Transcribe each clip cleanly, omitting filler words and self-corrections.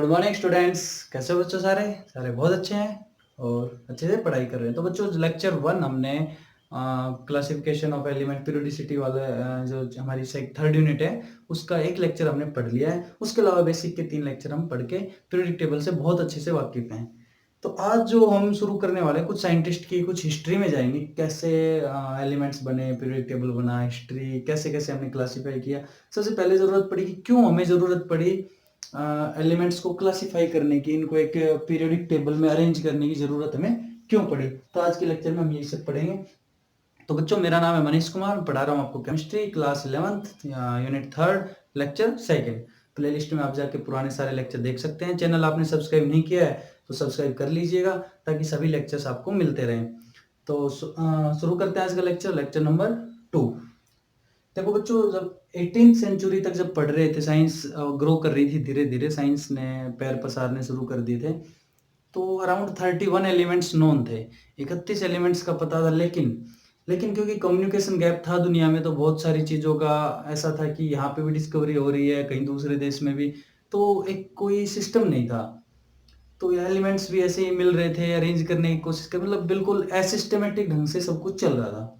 Good morning students. कैसे हो बच्चों? सारे सारे बहुत अच्छे हैं और अच्छे से पढ़ाई कर रहे हैं। तो बच्चों लेक्चर 1 हमने क्लासिफिकेशन ऑफ एलिमेंट पीरियोडिसिटी वाला जो हमारी थर्ड यूनिट है उसका एक लेक्चर हमने पढ़ लिया है। उसके अलावा बेसिक के 3 लेक्चर हम पढ़ के पीरियोडिक टेबल से बहुत अच्छे से वाकिफ हैं। तो आज जो हम शुरू करने वाले हैं कुछ साइंटिस्ट की कुछ हिस्ट्री में जाएंगे, कैसे एलिमेंट्स बने, पीरियोडिक टेबल बना, हिस्ट्री कैसे कैसे हमने क्लासीफाई किया। सबसे पहले ज़रूरत पड़ी कि क्यों हमें ज़रूरत पड़ी एलिमेंट्स को क्लासिफाई करने की, इनको एक पीरियोडिक टेबल में अरेंज करने की ज़रूरत हमें क्यों पड़ी। तो आज के लेक्चर में हम यही सब पढ़ेंगे। तो बच्चों मेरा नाम है मनीष कुमार, पढ़ा रहा हूँ आपको chemistry class 11th unit 3 lecture 2। Playlist में आप जाके पुराने सारे लेक्चर देख सकते हैं। चैनल आपने सब्सक्राइब नहीं किया है तो सब्सक्राइब कर लीजिएगा ताकि सभी लेक्चर्स आपको मिलते रहें। तो शुरू करते हैं आज का लेक्चर नंबर 2। देखो बच्चों, जब 18th सेंचुरी तक जब पढ़ रहे थे, साइंस ग्रो कर रही थी, धीरे धीरे साइंस ने पैर पसारने शुरू कर दिए थे। तो अराउंड 31 एलिमेंट्स नोन थे, 31 एलिमेंट्स का पता था। लेकिन क्योंकि कम्युनिकेशन गैप था दुनिया में, तो बहुत सारी चीज़ों का ऐसा था कि यहाँ पे भी डिस्कवरी हो रही है, कहीं दूसरे देश में भी, तो एक कोई सिस्टम नहीं था। तो ये एलिमेंट्स भी ऐसे ही मिल रहे थे, अरेंज करने की कोशिश कर, मतलब बिल्कुल असिस्टमेटिक ढंग से सब कुछ चल रहा था।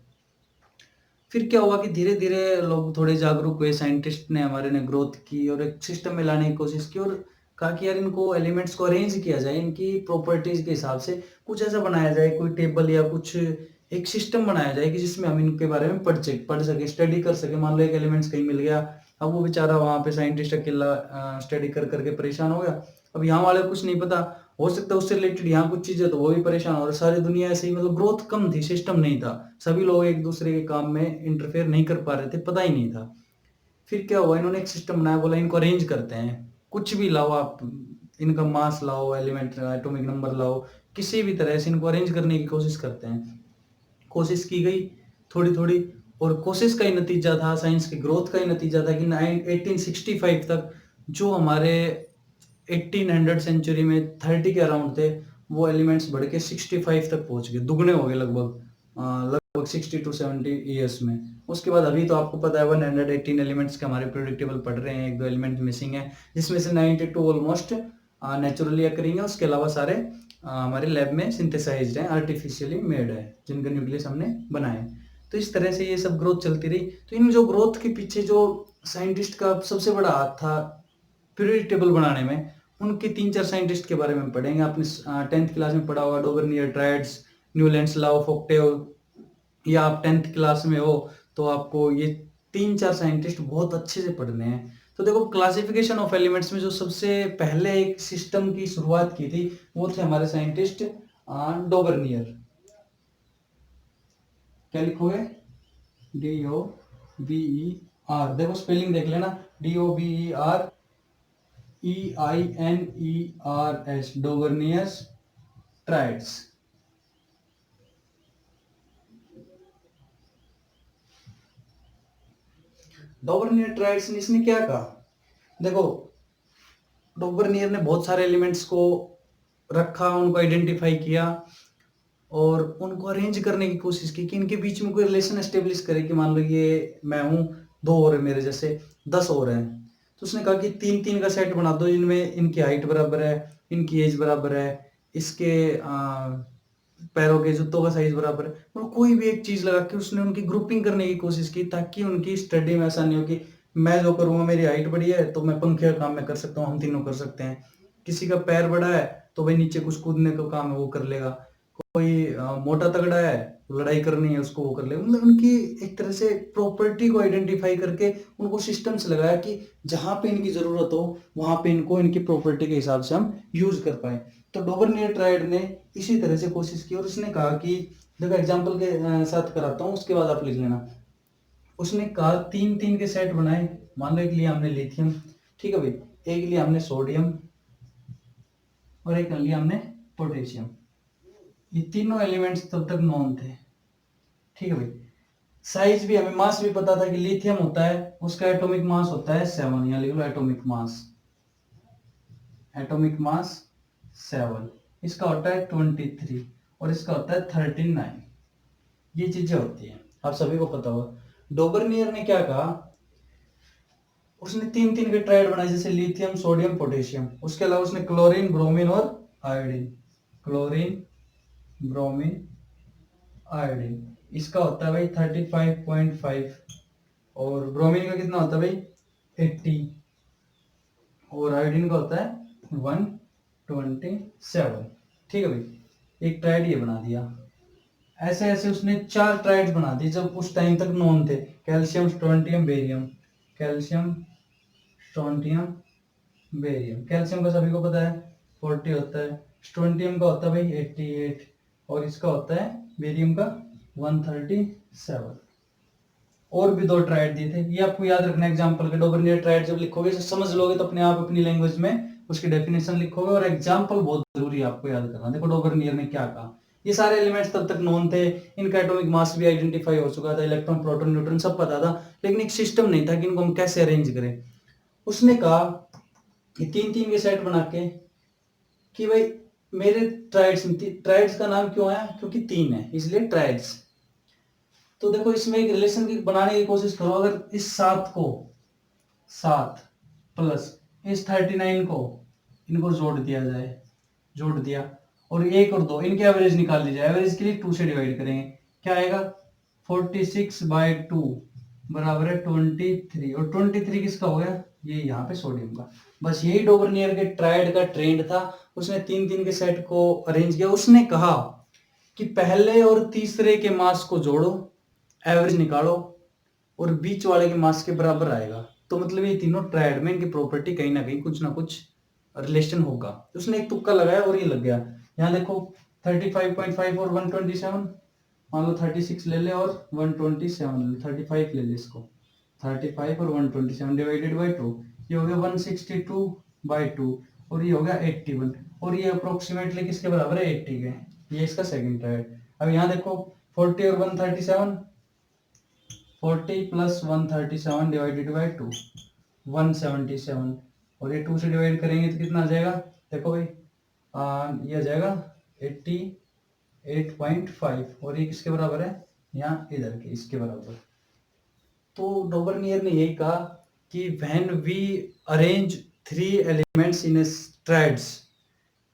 फिर क्या हुआ कि धीरे धीरे लोग थोड़े जागरूक हुए, साइंटिस्ट ने हमारे ने ग्रोथ की और एक सिस्टम में लाने की कोशिश की और कहा कि यार इनको एलिमेंट्स को अरेंज किया जाए, इनकी प्रॉपर्टीज के हिसाब से कुछ ऐसा बनाया जाए, कोई टेबल या कुछ एक सिस्टम बनाया जाए कि जिसमें हम इनके बारे में पढ़ सके, स्टडी कर सके। मान लो एक एलिमेंट्स कहीं मिल गया, अब वो बेचारा वहां पे साइंटिस्ट अकेला स्टडी कर करके परेशान हो गया। अब यहाँ वाले को कुछ नहीं पता, हो सकता है उससे रिलेटेड यहाँ कुछ चीजें, तो वो भी परेशान हो रहे। सारी दुनिया ऐसे ही, मतलब ग्रोथ कम थी, सिस्टम नहीं था, सभी लोग एक दूसरे के काम में इंटरफेयर नहीं कर पा रहे थे, पता ही नहीं था। फिर क्या हुआ, इन्होंने एक सिस्टम बनाया, बोला इनको अरेंज करते हैं। कुछ भी लाओ आप, इनका मास लाओ, एलिमेंट एटॉमिक नंबर लाओ, किसी भी तरह से इनको अरेंज करने की कोशिश करते हैं। कोशिश की गई थोड़ी थोड़ी, और कोशिश का ही नतीजा था, साइंस की ग्रोथ का ही नतीजा था कि 1865 तक जो हमारे 1800 सेंचुरी में 30 के अराउंड थे, वो एलिमेंट्स बढ़ के 65 तक पहुंच गए, दुगने हो गए लगभग 60 टू 70 ईयर्स में। उसके बाद अभी तो आपको पता है 118 एलिमेंट्स के हमारे प्रेडिक्टेबल पढ़ रहे हैं, एक दो एलिमेंट मिसिंग है, जिसमें से 92 ऑलमोस्ट नेचुरली अकरिंग है, उसके अलावा सारे हमारे लैब में सिंथेसाइज्ड हैं, आर्टिफिशियली मेड है, जिनका न्यूक्लियस हमने बनाए। तो इस तरह से ये सब ग्रोथ चलती रही। तो इन जो ग्रोथ के पीछे जो साइंटिस्ट का सबसे बड़ा हाथ था पीरियोडिक टेबल बनाने में, उनके 3-4 साइंटिस्ट के बारे में पढ़ेंगे। आपने 10th क्लास में पढ़ा होगा, Dobereiner, triads, Newlands law of Octave, या आप 10th क्लास में हो तो आपको ये 3-4 साइंटिस्ट बहुत अच्छे से पढ़ने हैं। तो देखो, क्लासिफिकेशन ऑफ एलिमेंट्स में जो सबसे पहले एक सिस्टम की शुरुआत की थी वो थे हमारे साइंटिस्ट डोबरनियर। क्या लिखोगे? DOBER, देखो स्पेलिंग देख लेना, DOBEREINERS, डोबरनियर्स ट्राइड्स। डोबरनियर ट्राइड्स ने इसने क्या कहा, देखो डोबरनियर ने बहुत सारे एलिमेंट्स को रखा, उनको आइडेंटिफाई किया और उनको अरेंज करने की कोशिश की कि इनके बीच में कोई रिलेशन एस्टेब्लिश करे कि मान लो ये मैं हूँ, 2 और है मेरे जैसे, 10 और हैं। तो उसने कहा कि 3-3 का सेट बना दो, इनमें इनकी हाइट बराबर है, इनकी एज बराबर है, इसके पैरों के जूतों का साइज बराबर है, और कोई भी एक चीज लगा के उसने उनकी ग्रुपिंग करने की कोशिश की, ताकि उनकी स्टडी में ऐसा नहीं हो कि मैं जो करूंगा, मेरी हाइट बड़ी है तो मैं पंखे का काम में कर सकता हूँ, हम तीनों कर सकते हैं। किसी का पैर बड़ा है तो भाई नीचे कुछ कूदने का काम है वो कर लेगा, कोई मोटा तगड़ा है, लड़ाई करनी है उसको वो कर ले। मतलब उनकी एक तरह से प्रॉपर्टी को आइडेंटिफाई करके उनको सिस्टम से लगाया कि जहां पे इनकी जरूरत हो वहां पे इनको इनकी प्रॉपर्टी के हिसाब से हम यूज कर पाए। तो डोबरनियर ट्राइड ने इसी तरह से कोशिश की और उसने कहा कि, देखो एग्जाम्पल के साथ कराता हूँ, उसके बाद आप लिख लेना। उसने कहा 3-3 के सेट बनाए। मान लो एक लिया हमने लिथियम, ठीक है भाई, एक लिया हमने सोडियम और एक लिया हमने पोटेशियम। ये तीनों एलिमेंट्स तब तक नॉन थे, ठीक है भाई। साइज भी हमें, मास भी पता था कि लिथियम होता है, उसका एटॉमिक मास होता है 7, यहाँ लिख लो एटॉमिक मास 7, इसका होता है 23 और इसका होता है 39। ये चीजें होती हैं, आप सभी को पता होगा। डोबरनियर ने क्या कहा, उसने तीन तीन के ट्राइड बनाए, जैसे लिथियम, सोडियम, पोटेशियम। उसके अलावा उसने क्लोरीन, ब्रोमीन और आयोडीन। Chlorine, bromine, iodine. इसका होता है भाई 35.5, और ब्रोमीन का कितना होता है भाई 80, और आयोडीन का होता है 127। ठीक है भाई, एक ट्राइड ये बना दिया। ऐसे ऐसे उसने 4 ट्राइड्स बना दी जब उस टाइम तक नॉन थे। Calcium, strontium, barium. Calcium, strontium, barium. Calcium का सभी को पता है 40 होता है, स्ट्रोंटियम का होता है भाई 88, और इसका होता है बेरियम का 137। और भी 2 ट्राइड दिए थे, ये आपको याद रखना एग्जाम्पल के। डोबरनियर ट्राइड जब लिखोगे समझ लोगे तो अपने आप अपनी लैंग्वेज में उसकी डेफिनेशन लिखोगे, और एग्जाम्पल बहुत जरूरी है आपको याद करना। देखो डोबरनियर ने क्या कहा, ये सारे एलिमेंट्स तब तक नोन थे, इनका एटॉमिक मास भी आइडेंटिफाई हो चुका था, इलेक्ट्रॉन, प्रोटॉन, न्यूट्रॉन सब पता था, लेकिन एक सिस्टम नहीं था कि इनको हम कैसे अरेंज करें। उसने कहा कि तीन तीन के सेट बना के कि भाई मेरे ट्राइड्स, ट्राइड्स का नाम क्यों आया, क्योंकि 3 है इसलिए ट्राइड्स। तो देखो इसमें एक रिलेशन की बनाने की कोशिश करो। अगर इस 7 को 7 प्लस इस 39 को, इनको जोड़ दिया जाए, जोड़ दिया, और 1 और 2 इनके एवरेज निकाल ली जाए। एवरेज के लिए 2 से डिवाइड करेंगे, क्या आएगा 46/2 बराबर है 23, और 23 किसका हो गया, ये यहाँ पे सोडियम का। बस यही डोबरनियर के ट्राइड का ट्रेंड था। उसने तीन तीन के सेट को अरेंज किया। उसने कहा कि पहले और तीसरे के मास को जोड़ो, एवरेज निकालो, और बीच वाले के मास के बराबर आएगा। तो मतलब ये तीनों ट्राइड में इनकी प्रॉपर्टी कहीं ना कुछ रिलेशन होगा। तो उसने एक तुक्का लगाया और ये लग गया। यहाँ देखो 35.5 और 127, मान लो 36 ले ले और 127 ले, 35 ले ले इसको, 35 और 127 डिवाइडेड बाई 2, ये हो गया 162/2, और ये हो गया 81, और ये अप्रोक्सीमेटली किसके बराबर है 80 के। ये इसका सेकंड ट्राइड। अब यहाँ देखो 40 और 137, 40 प्लस 137 डिवाइडेड बाई 2, 177, और ये 2 से डिवाइड करेंगे तो कितना आ जाएगा, देखो भाई ये आ जाएगा 88.5, और ये किसके बराबर है, यहाँ इधर के इसके बराबर। तो डोबरनियर ने यही कहा कि when we arrange 3 elements in triads,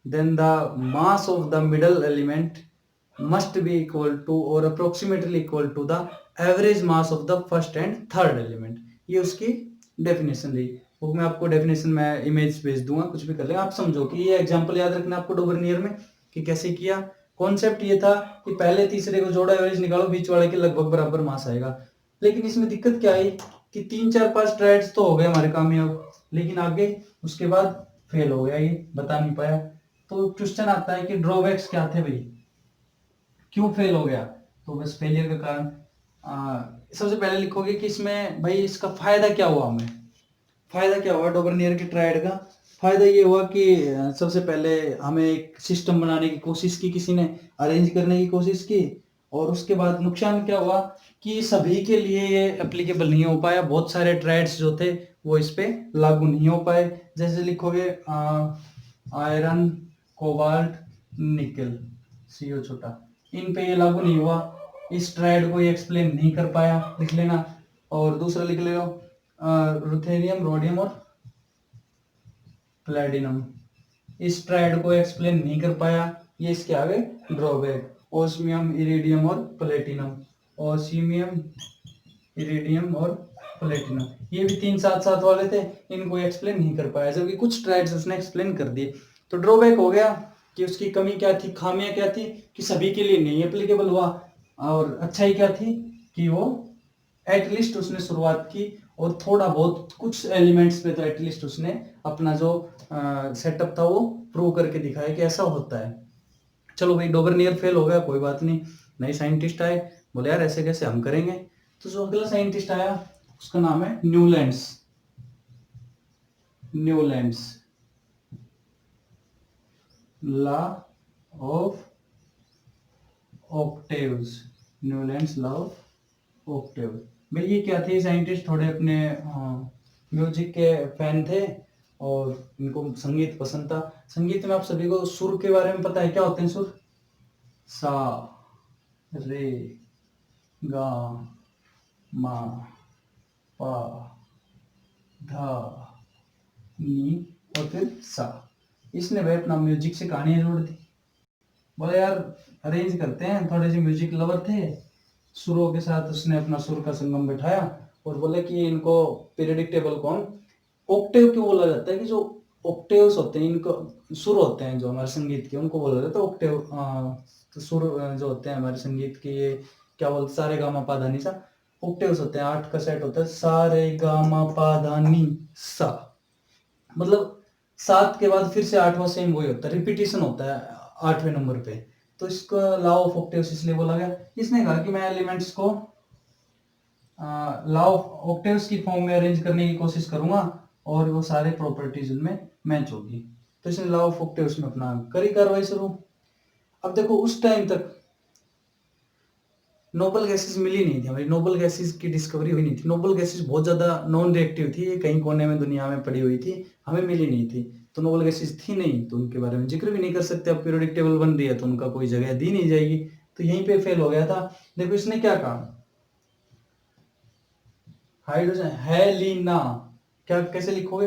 then the mass of the middle element must be equal to or approximately equal to the average mass of the first and third element। ये उसकी definition थी। वो मैं आपको definition में image भेज दूंगा, कुछ भी कर ले, आप समझो कि ये एग्जांपल याद रखना आपको डोबरनियर में कि कैसे किया। कॉन्सेप्ट ये था कि पहले तीसरे को जोड़ो, एवरेज निकालो, बीच वाले के लगभग बराबर मास आएगा। लेकिन इसमें दिक्कत क्या आई कि 3 4 5 ट्राइड्स तो हो गए हमारे कामयाब, लेकिन आगे उसके बाद फेल हो गया, ये बता नहीं पाया। तो क्वेश्चन आता है कि ड्रॉबैक्स क्या थे भाई, क्यों फेल हो गया। तो बस फेलियर का कारण सबसे पहले लिखोगे कि इसमें भाई इसका फायदा क्या हुआ हमें। फायदा क्या हुआ डोबरनियर के ट्राइड का, फायदा ये हुआ कि सबसे पहले हमें एक सिस्टम बनाने की कोशिश की, किसी ने अरेंज करने की कोशिश की, और उसके बाद नुकसान क्या हुआ कि सभी के लिए ये एप्लीकेबल नहीं हो पाया। बहुत सारे ट्राइड्स जो थे वो इस पे लागू नहीं हो पाए। जैसे लिखोगे आयरन, कोबाल्ट, निकल, सीओ छोटा, इन पे ये लागू नहीं हुआ, इस ट्राइड को ये एक्सप्लेन नहीं कर पाया, लिख लेना। और दूसरा लिख ले लो रुथेनियम, रोडियम और प्लेटिनम, इस ट्राइड को एक्सप्लेन नहीं कर पाया, ये इसके आगे ड्रॉबैक। ओस्मियम, इरिडियम और प्लेटिनम, ओसीमियम, इरिडियम और प्लेटिनम, ये भी 3 साथ साथ वाले थे, इनको एक्सप्लेन नहीं कर पाया, जबकि कुछ ट्राइड्स उसने एक्सप्लेन कर दिए। तो ड्रॉबैक हो गया कि उसकी कमी क्या थी, खामियां क्या थी कि सभी के लिए नहीं एप्लीकेबल हुआ, और अच्छाई क्या थी कि वो एटलीस्ट उसने शुरुआत की, और थोड़ा बहुत कुछ एलिमेंट्स पे तो एटलीस्ट उसने अपना जो सेटअप था वो प्रूव करके दिखाया कि ऐसा होता है। चलो भाई डोबरनियर फेल हो गया, कोई बात नहीं, नए साइंटिस्ट आए, बोले यार ऐसे कैसे हम करेंगे। तो जो अगला साइंटिस्ट आया उसका नाम है Newlands. Newlands, law of octaves, Newlands law of octaves. भाई ये क्या थे साइंटिस्ट, थोड़े अपने म्यूजिक के फैन थे, और इनको संगीत पसंद था। संगीत में आप सभी को सुर के बारे में पता है, क्या होते हैं सुर, सा, रे, गा, मा, पा, धा नी और फिर सा। इसने भाई अपना म्यूजिक से कहानियां जोड़ दी। बोले यार अरेंज करते हैं, थोड़े से म्यूजिक लवर थे, सुरों के साथ उसने अपना सुर का संगम बैठाया और बोले कि इनको पीरियडिक टेबल को हम ऑक्टेव क्यों बोला जाता है, कि जो ऑक्टेव्स होते हैं, इनको सुर होते हैं जो हमारे संगीत के, उनको बोला जाता है ऑक्टेव। तो सुर जो होते हैं हमारे संगीत के, ये क्या बोलते, सारे गामा पा धा नी सा, ऑक्टेव्स होते हैं, 8 का सेट होता है, सारे गामा पा धा नी सा। मतलब 7 के बाद फिर से 8वां सेम वही होता है, रिपीटिशन होता है 8वें नंबर पे। तो इसको लॉ ऑफ ऑक्टेव्स इसलिए बोला गया। इसने कहा कि मैं एलिमेंट्स को लॉ ऑफ ऑक्टेव्स की फॉर्म में अरेंज करने की कोशिश करूंगा और वो सारे प्रॉपर्टीज उनमें मैच होगी। तो इसने लॉ ऑफ ऑक्टेव्स में अपना करी कार्रवाई शुरू। अब देखो उस टाइम तक नोबल गैसेस मिली नहीं थी, हमारी नोबल गैसेस की डिस्कवरी हुई नहीं थी। नोबल गैसेस बहुत ज्यादा नॉन रिएक्टिव थी, ये कहीं कोने में दुनिया में पड़ी हुई थी, हमें मिली नहीं थी। तो नोबल गैसेस थी नहीं, तो उनके बारे में जिक्र भी नहीं कर सकते। अब पीरियोडिक टेबल बन रही है तो उनका कोई जगह दी नहीं जाएगी, तो यहीं पे फेल हो गया था। देखो इसने क्या कहा, हाइड्रोजन हेलिना, क्या कैसे लिखोगे,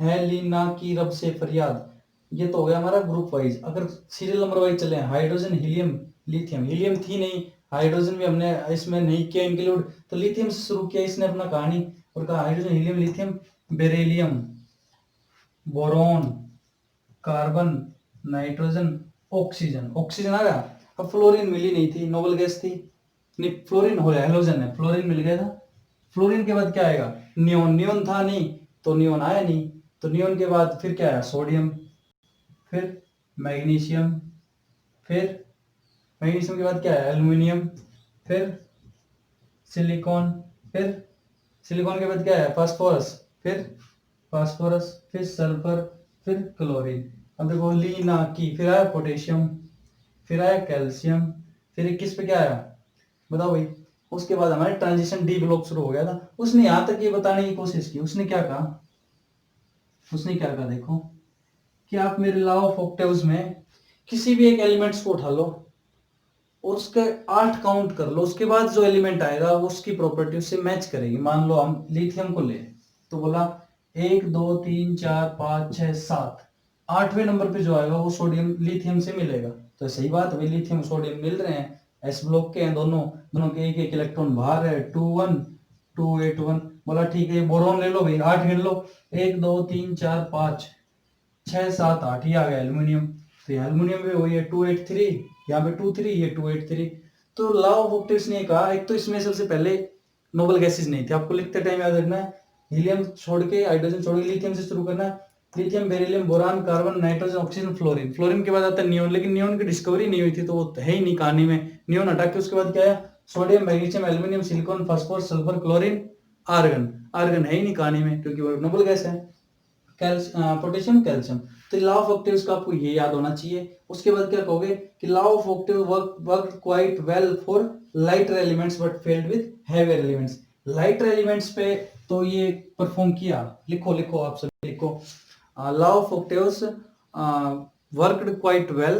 हेलिना की रब से फरियाद। ये तो हो गया हमारा ग्रुप वाइज। अगर सीरियल नंबर वाइज चले, हाइड्रोजन हीलियम लिथियम, हीलियम थी नहीं, हाइड्रोजन भी हमने इसमें नहीं किया इंक्लूड, तो लिथियम से शुरू किया इसने अपना कहानी और कहा hydrogen helium lithium beryllium boron carbon nitrogen oxygen. Oxygen आ गया। अब फ्लोरीन मिली नहीं थी, नोबल गैस थी नहीं, फ्लोरीन हो गया, हेलोजन है, फ्लोरीन मिल गया था। फ्लोरीन के बाद क्या आएगा, नियोन। नियोन था नहीं तो नियोन आया नहीं, तो नियोन के बाद फिर क्या आया, सोडियम, फिर मैग्नीशियम, फिर मैग्नीशियम के बाद क्या है, एल्यूमिनियम, फिर सिलिकॉन, फिर सिलिकॉन के बाद क्या है, फास्फोरस, फिर सल्फर, फिर क्लोरीन। अब देखो लीना की, फिर आया पोटेशियम, फिर आया कैल्शियम, फिर 21 पे क्या आया बताओ भाई। उसके बाद हमारे ट्रांजिशन डी ब्लॉक शुरू हो गया था। उसने यहां तक ये बताने की कोशिश की, उसने क्या कहा, देखो कि आप मेरे लॉ ऑफ ऑक्टेव्स में किसी भी एक एलिमेंट्स को उठा लो और उसके 8 काउंट कर लो, उसके बाद जो एलिमेंट आएगा वो उसकी प्रॉपर्टी उससे मैच करेगी। मान लो हम लिथियम को ले, तो बोला 1 2 3 4 5 6 7, 8वें नंबर पे जो आएगा वो सोडियम लिथियम से मिलेगा। तो सही बात है, लिथियम सोडियम मिल रहे हैं, एस ब्लॉक के हैं दोनों, दोनों के एक एक इलेक्ट्रॉन बाहर है, 2 1 2 8 1। बोला ठीक है, बोरॉन ले लो भाई, 8 गिन लो, 1 2 3 4 5 6 7 8, ये आ गया एल्यूमिनियम। तो ये एल्यूमिनियम भी वही है 283, यहाँ पे 23, ये 283। तो लॉ ऑफ ऑक्टेव्स ने कहा, एक तो इसमें सबसे पहले नोबल गैसेस नहीं थे, आपको लिखते टाइम याद रखना है, हीलियम छोड़ के, हाइड्रोजन छोड़ के लिथियम से शुरू करना है, lithium beryllium boron carbon nitrogen oxygen fluorine. Fluorine के बाद आता है नियोन, लेकिन नियोन की डिस्कवरी नहीं हुई थी तो वो है ही नहीं कहानी में। नियोन हटा के उसके बाद क्या है, sodium magnesium aluminium silicon phosphorus sulphur chlorine argon. Argon है ही नहीं कहानी में क्योंकि वो नोबल गैस है। Potassium calcium. तो लॉ ऑफ ऑक्टेव्स का आपको ये याद होना चाहिए। उसके बाद क्या कहोगे कि law of octave work quite well for lighter elements but failed with heavier elements. Lighter elements पे तो ये परफॉर्म किया, लिखो आप सब लिखो, law of octaves worked quite well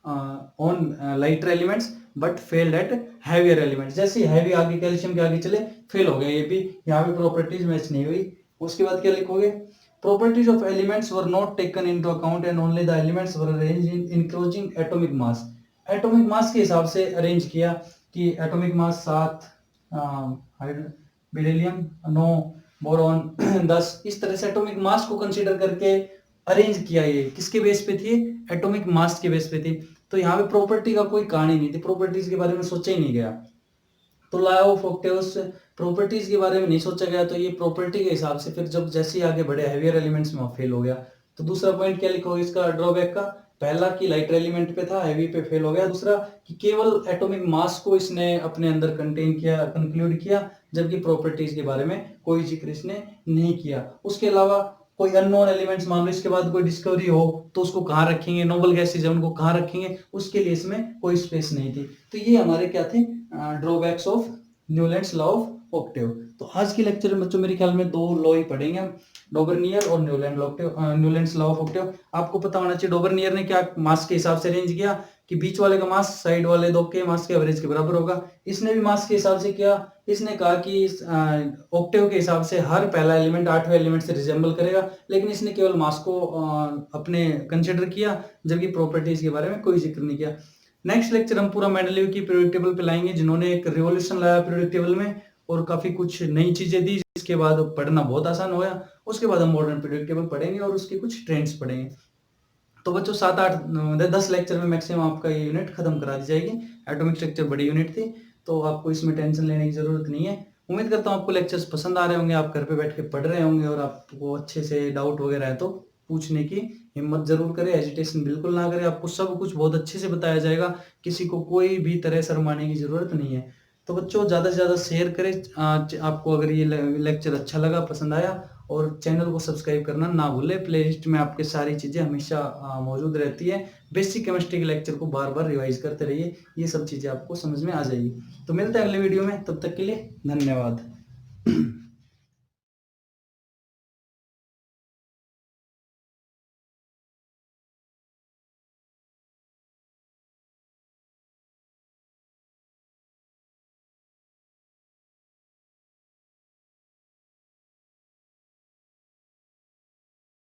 on lighter elements but failed at heavier elements. जैसे heavy आगे कैल्शियम के आगे चले फेल हो गया, ये भी यहाँ पे प्रॉपर्टीज मैच नहीं हुई। उसके बाद क्या लिखोगे, properties of elements were not taken into account and only the elements were arranged in encroaching atomic mass। atomic mass के हिसाब से अरेंज किया कि atomic mass 7, बेरिलियम 9, बोरॉन 10, इस तरह से एटॉमिक मास को कंसीडर करके अरेंज किया। ये किसके बेस पे थी, एटॉमिक मास के बेस पे थी। तो यहाँ पे प्रॉपर्टी का कोई कहानी नहीं थी, प्रॉपर्टीज के बारे में सोचा ही नहीं गया। तो लॉ ऑफ ऑक्टेव्स प्रॉपर्टीज के बारे में नहीं सोचा गया, तो ये प्रॉपर्टी के हिसाब से फिर जब जैसे आगे बढ़े हैवियर एलिमेंट्स में फेल हो गया। तो दूसरा पॉइंट क्या लिखोगे इसका ड्रॉबैक का, पहला कि लाइटर एलिमेंट पे था, हैवी पे फेल हो गया। दूसरा कि केवल एटॉमिक मास को इसने अपने अंदर कंटेन किया, कंक्लूड किया, जबकि प्रॉपर्टीज के बारे में कोई जिक्र इसने नहीं किया। उसके अलावा कोई अननोन एलिमेंट्स मान लो इसके बाद कोई डिस्कवरी हो तो उसको कहाँ रखेंगे, नोबल गैसेज है उनको कहाँ रखेंगे, उसके लिए इसमें कोई स्पेस नहीं थी। तो ये हमारे क्या थे, drawbacks of Newlands law of Octave. तो आज के लेक्चर में बच्चों मेरे ख्याल में 2 लॉ ही पढ़ेंगे हम, डोबरनियर और न्यूलैंड्स लॉ ऑफ ऑक्टेव। आपको पता होना चाहिए डोबरनियर ने क्या मास के हिसाब से अरेंज किया कि बीच वाले का मास साइड वाले दो के मास के एवरेज के बराबर होगा। इसने भी मास के हिसाब से किया, इसने कहा कि ऑक्टेव के हिसाब से हर पहला एलिमेंट 8वें एलिमेंट से रिजेंबल करेगा, लेकिन इसने केवल मास को अपने कंसिडर किया, जबकि प्रॉपर्टीज के बारे में कोई जिक्र नहीं किया। नेक्स्ट लेक्चर हम पूरा मेंडलीव की पीरियोडिक टेबल पे लाएंगे, जिन्होंने एक रिवॉल्यूशन लाया पीरियोडिक टेबल में और काफी कुछ नई चीजें दी, जिसके बाद पढ़ना बहुत आसान हो गया। उसके बाद हम मॉडर्न पीरियोडिक टेबल पढ़ेंगे और उसके कुछ ट्रेंड्स पढ़ेंगे। तो बच्चों 7-8-10 लेक्चर में मैक्सिमम आपका ये यूनिट खत्म करा दी जाएगी। एटॉमिक स्ट्रक्चर बड़ी यूनिट थी, तो आपको इसमें टेंशन लेने की जरूरत नहीं है। उम्मीद करता हूँ आपको लेक्चर्स पसंद आ रहे होंगे, आप घर पे बैठ के पढ़ रहे होंगे और आपको अच्छे से डाउट वगैरह है तो पूछने की हिम्मत जरूर करें, एजिटेशन बिल्कुल ना करें। आपको सब कुछ बहुत अच्छे से बताया जाएगा, किसी को कोई भी तरह शर्माने की जरूरत नहीं है। तो बच्चों ज़्यादा से ज़्यादा शेयर करें। आपको अगर ये लेक्चर अच्छा लगा, पसंद आया, और चैनल को सब्सक्राइब करना ना भूलें। प्लेलिस्ट में आपके सारी चीज़ें हमेशा मौजूद रहती है। बेसिक केमिस्ट्री के लेक्चर को बार बार रिवाइज करते रहिए, ये सब चीज़ें आपको समझ में आ जाएगी। तो मिलते हैं अगले वीडियो में, तब तक के लिए धन्यवाद।